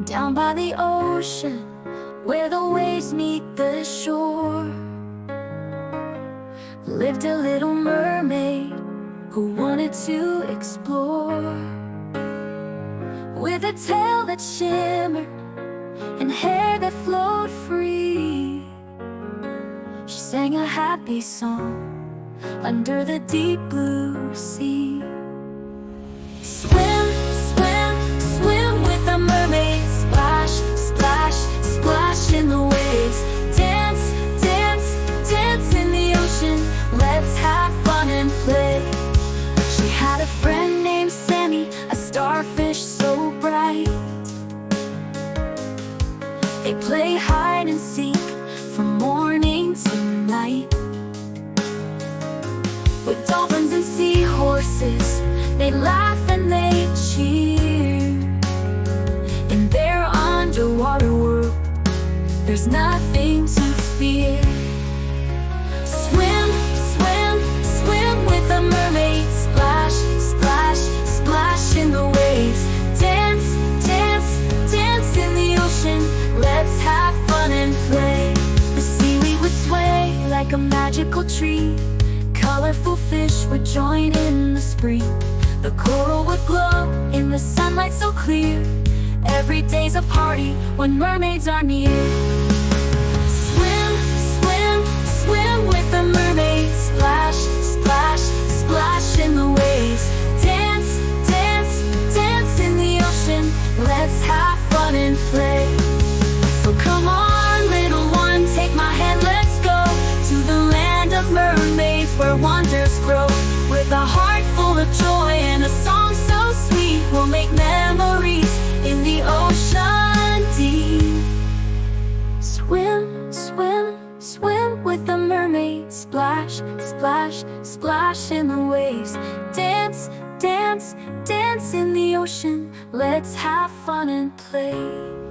Down by the ocean, where the waves meet the shore, lived a little mermaid who wanted to explore. With a tail that shimmered and hair that flowed free, she sang a happy song under the deep blue sea. Swim, swim, swim with a mermaid. Splash, splash, splash in the waves. Dance, dance, dance in the ocean. Let's have fun and play. She had a friend named Sammy, a starfish so bright. They play hide and seek from morning to night. With dolphins and seahorses, they laugh and they cheer. In their underwater world, there's nothing to fear. Swim, swim, swim with a mermaid. Splash, splash, splash in the waves. Dance, dance, dance in the ocean. Let's have fun and play. The seaweed would sway like a magical tree. Colorful fish would join in the spree. The coral would glow in the sunlight so clear. Every day's a party when mermaids are near. Swim, swim, swim with a mermaid. Splash, splash, splash in the waves. Dance, dance, dance in the ocean. Let's have fun and play. So come on, little one, take my hand, let's go to the land of mermaids, where wonders grow. With a heart full of joy and a song so sweet, we'll make memories in the ocean deep. Swim, swim, swim with a mermaid. Splash, splash, splash in the waves. Dance, dance, dance in the ocean. Let's have fun and play.